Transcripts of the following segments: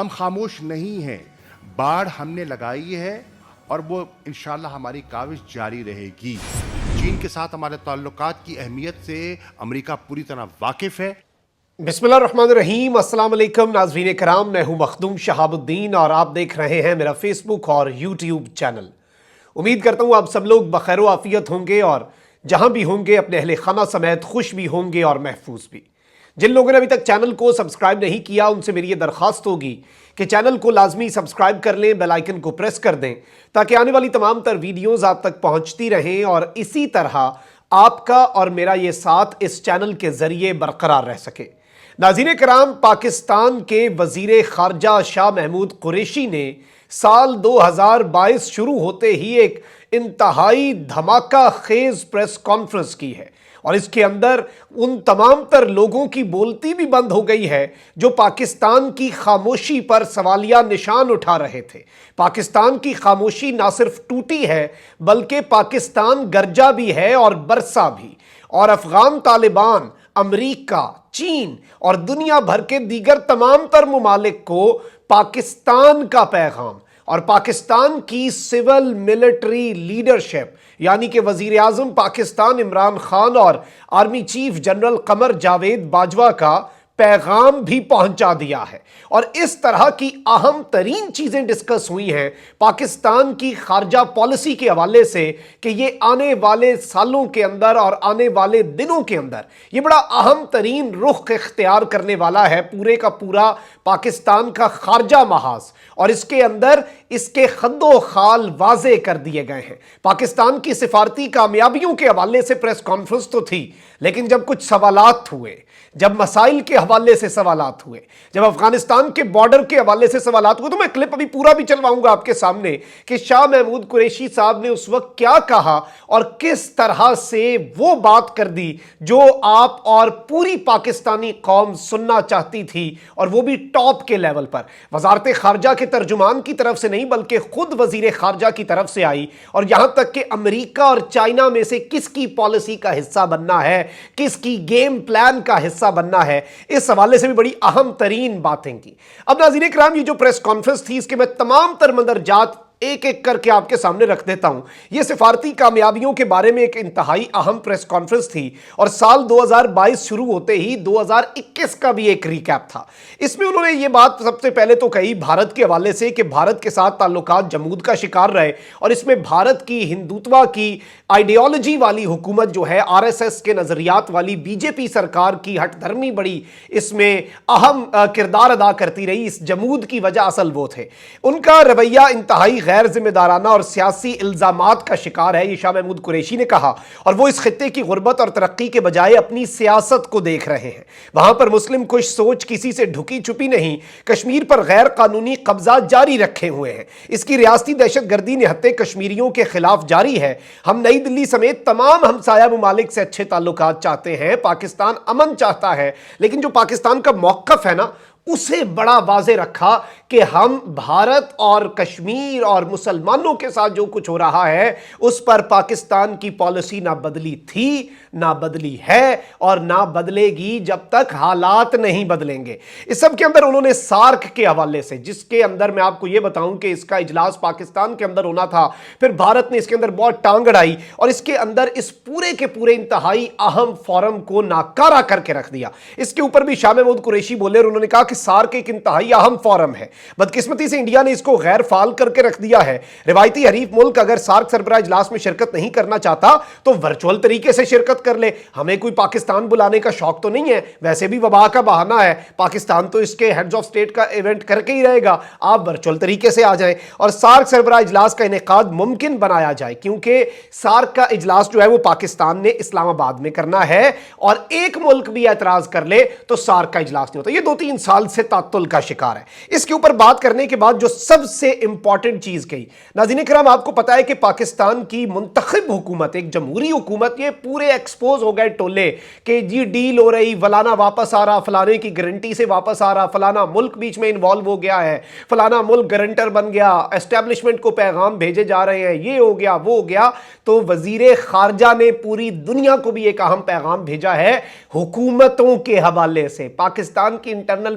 ہم خاموش نہیں ہیں، باڑ ہم نے لگائی ہے اور وہ انشاءاللہ ہماری کاوش جاری رہے گی۔ چین کے ساتھ ہمارے تعلقات کی اہمیت سے امریکہ پوری طرح واقف ہے۔ بسم اللہ الرحمن الرحیم۔ السلام علیکم ناظرین کرام، میں ہوں مخدوم شہاب الدین اور آپ دیکھ رہے ہیں میرا فیس بک اور یوٹیوب چینل۔ امید کرتا ہوں آپ سب لوگ بخیر و عافیت ہوں گے اور جہاں بھی ہوں گے اپنے اہل خانہ سمیت خوش بھی ہوں گے اور محفوظ بھی۔ جن لوگوں نے ابھی تک چینل کو سبسکرائب نہیں کیا ان سے میری یہ درخواست ہوگی کہ چینل کو لازمی سبسکرائب کر لیں، بیل آئیکن کو پریس کر دیں تاکہ آنے والی تمام تر ویڈیوز آپ تک پہنچتی رہیں اور اسی طرح آپ کا اور میرا یہ ساتھ اس چینل کے ذریعے برقرار رہ سکے۔ ناظرین کرام، پاکستان کے وزیر خارجہ شاہ محمود قریشی نے سال 2022 شروع ہوتے ہی ایک انتہائی دھماکہ خیز پریس کانفرنس کی ہے اور اس کے اندر ان تمام تر لوگوں کی بولتی بھی بند ہو گئی ہے جو پاکستان کی خاموشی پر سوالیہ نشان اٹھا رہے تھے۔ پاکستان کی خاموشی نہ صرف ٹوٹی ہے بلکہ پاکستان گرجا بھی ہے اور برسا بھی، اور افغان طالبان، امریکہ، چین اور دنیا بھر کے دیگر تمام تر ممالک کو پاکستان کا پیغام اور پاکستان کی سول ملٹری لیڈرشپ یعنی کہ وزیر اعظم پاکستان عمران خان اور army chief general Qamar Javed Bajwa کا پیغام بھی پہنچا دیا ہے۔ اور اس طرح کی اہم ترین چیزیں ڈسکس ہوئی ہیں پاکستان کی خارجہ پالیسی کے حوالے سے کہ یہ آنے والے سالوں کے اندر اور آنے والے دنوں کے اندر یہ بڑا اہم ترین رخ اختیار کرنے والا ہے پورے کا پورا پاکستان کا خارجہ محاذ، اور اس کے اندر اس کے خد و خال واضح کر دیے گئے ہیں۔ پاکستان کی سفارتی کامیابیوں کے حوالے سے پریس کانفرنس تو تھی، لیکن جب کچھ سوالات ہوئے، جب مسائل کے حوالے سے سوالات ہوئے، جب افغانستان کے بارڈر کے حوالے سے سوالات ہوئے، تو میں کلپ ابھی پورا بھی چلواؤں گا آپ کے سامنے کہ شاہ محمود قریشی صاحب نے اس وقت کیا کہا اور کس طرح سے وہ بات کر دی جو آپ اور پوری پاکستانی قوم سننا چاہتی تھی، اور وہ بھی ٹاپ کے لیول پر۔ وزارت خارجہ کے ترجمان کی طرف سے نہیں بلکہ خود وزیر خارجہ کی طرف سے آئی، اور یہاں تک کہ امریکہ اور چائنا میں سے کس کی پالیسی کا حصہ بننا ہے، کس کی گیم پلان کا حصہ بننا ہے، اس حوالے سے بھی بڑی اہم ترین باتیں کی۔ اب ناظرین کرام، یہ جو پریس کانفرنس تھی اس کے میں تمام تر مندرجات ایک ایک کر کے آپ کے سامنے رکھ دیتا ہوں۔ یہ سفارتی کامیابیوں کے بارے میں ایک انتہائی اہم پریس کانفرنس تھی اور سال 2022 شروع ہوتے ہی 2021 کا بھی ایک ریکیپ تھا۔ اس میں انہوں نے یہ بات سب سے پہلے تو کہی بھارت کے حوالے سے کہ بھارت کے ساتھ تعلقات جمود کا شکار رہے، اور اس میں بھارت کی ہندوتوا کی آئیڈیالوجی والی حکومت جو ہے، آر ایس ایس کے نظریات والی بی جے پی سرکار کی ہٹ دھرمی بڑی اس میں اہم کردار ادا کرتی رہی۔ اس جمود کی وجہ اصل وہ تھے، ان کا رویہ انتہائی غیر ذمہ دارانہ اور سیاسی الزامات کا شکار ہے، یہ شاہ محمود قریشی نے کہا، اور وہ اس خطے کی غربت اور ترقی کے بجائے اپنی سیاست کو دیکھ رہے ہیں۔ وہاں پر مسلم کش سوچ کسی سے ڈھکی چھپی نہیں، کشمیر پر غیر قانونی قبضات جاری رکھے ہوئے ہیں، اس کی ریاستی دہشت گردی نہتے کشمیریوں کے خلاف جاری ہے۔ ہم نئی دلی سمیت تمام ہمسایہ ممالک سے اچھے تعلقات چاہتے ہیں، پاکستان امن چاہتا ہے، لیکن جو پاکستان کا موقف ہے نا اسے بڑا واضح رکھا کہ ہم بھارت اور کشمیر اور مسلمانوں کے ساتھ جو کچھ ہو رہا ہے اس پر پاکستان کی پالیسی نہ بدلی تھی، نہ بدلی ہے اور نہ بدلے گی جب تک حالات نہیں بدلیں گے۔ اس سب کے اندر انہوں نے سارک کے حوالے سے، جس کے اندر میں آپ کو یہ بتاؤں کہ اس کا اجلاس پاکستان کے اندر ہونا تھا، پھر بھارت نے اس کے اندر بہت ٹانگ اڑائی اور اس کے اندر اس پورے کے پورے انتہائی اہم فورم کو ناکارہ کر کے رکھ دیا۔ اس کے اوپر بھی شاہ محمود قریشی بولے اور انہوں نے کہا کہ سارک ایک انتہائی اہم فورم ہے، بدقسمتی سے انڈیا نے اس کو غیر فعال کر کے رکھ دیا ہے۔ روایتی حریف ملک اگر سارک سربراہ اجلاس میں شرکت نہیں کرنا چاہتا تو ورچوئل طریقے سے شرکت کر لے، ہمیں کوئی پاکستان بلانے کا شوق تو نہیں ہے، ویسے بھی وبا کا بہانہ ہے، پاکستان تو اس کے ہیڈز آف سٹیٹ کا ایونٹ کر کے ہی رہے گا، آپ ورچوئل طریقے سے آ جائیں اور سارک سربراہ اجلاس کا انعقاد ممکن بنایا جائے، کیونکہ سارک کا اجلاس جو ہے وہ پاکستان نے اسلام آباد میں کرنا ہے، اور ایک ملک بھی اعتراض کر لے تو سارک کا اجلاس نہیں ہوتا۔ یہ 2-3 سال سے تعطل کا شکار ہے۔ اس کے اوپر بات کرنے کے بعد جو سب سے امپورٹنٹ چیز کہی، ناظرین کرام آپ کو پتا ہے کہ پاکستان کی منتخب حکومت، ایک جمہوری حکومت، یہ پورے ایکسپوز ہو گئے ٹولے کہ جی ڈیل ہو رہی، فلانا واپس آ رہا، فلانے کی گارنٹی سے واپس آ رہا، فلانا ملک بیچ میں انوالو ہو گیا ہے، فلانا ملک گارنٹر بن گیا، اسٹیبلشمنٹ کو پیغام بھیجے جا رہے ہیں، یہ ہو گیا وہ ہو گیا۔ تو وزیر خارجہ نے پوری دنیا کو بھی ایک اہم پیغام بھیجا ہے حکومتوں کے حوالے سے، پاکستان کی انٹرنل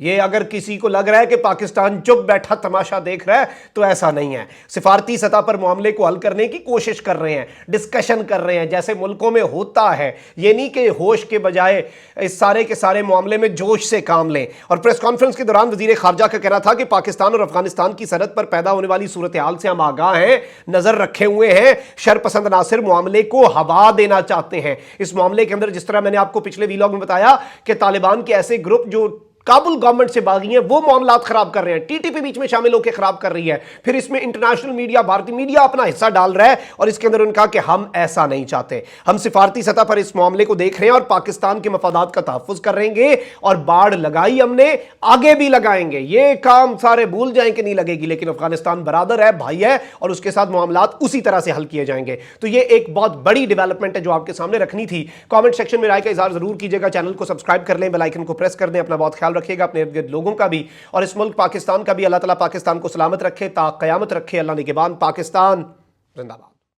یہ اگر کسی کو لگ رہا ہے کہ پاکستان چپ بیٹھا تماشا دیکھ رہا ہے تو ایسا نہیں ہے. سفارتی سطح پر معاملے کو حل کرنے کی کوشش کر رہے ہیں, ڈسکشن کر رہے ہیں جیسے ملکوں میں ہوتا ہے. یہ نہیں کہ ہوش کے بجائے اس سارے کے سارے معاملے میں جوش سے کام لیں. اور پریس کانفرنس کے دوران وزیر خارجہ کا کہنا تھا کہ پاکستان اور افغانستان کی سرحد پر پیدا ہونے والی صورتحال سے ہم آگاہ ہیں, نظر رکھے ہوئے ہیں. شر پسند عناصر معاملے کو ہوا دینا چاہتے ہیں. اس معاملے کے اندر جس طرح میں نے آپ کو پچھلے ویلاگ میں بتایا کہ طالبان کے ایسے گروپ جو کابل گورنمنٹ سے باغی ہیں وہ معاملات خراب کر رہے ہیں, ٹی ٹی پی بیچ میں شامل ہو کے خراب کر رہی ہے. پھر اس میں انٹرنیشنل میڈیا, بھارتی میڈیا اپنا حصہ ڈال رہا ہے اور اس کے اندر ان کا کہ ہم ایسا نہیں چاہتے. ہم سفارتی سطح پر اس معاملے کو دیکھ رہے ہیں اور پاکستان کے مفادات کا تحفظ کر رہیں گے. اور باڑ لگائی ہم نے, آگے بھی لگائیں گے. یہ کام سارے بھول جائیں کہ نہیں لگے گی, لیکن افغانستان برادر ہے, بھائی ہے, اور اس کے ساتھ معاملات اسی طرح سے حل کیے جائیں گے. تو یہ ایک بہت بڑی ڈیولپمنٹ ہے جو آپ کے سامنے رکھنی تھی. کامنٹ سیکشن میں رائے کا اظہار ضرور کیجیے گا. چینل کو سبسکرائب کر لیں, بیل آئیکن کو پریس کر دیں. اپنا بہت خیال رکھیے گا, اپنے ارد گرد لوگوں کا بھی, اور اس ملک پاکستان کا بھی. اللہ تعالیٰ پاکستان کو سلامت رکھے, تا قیامت رکھے. اللہ نگہبان. پاکستان زندہ باد.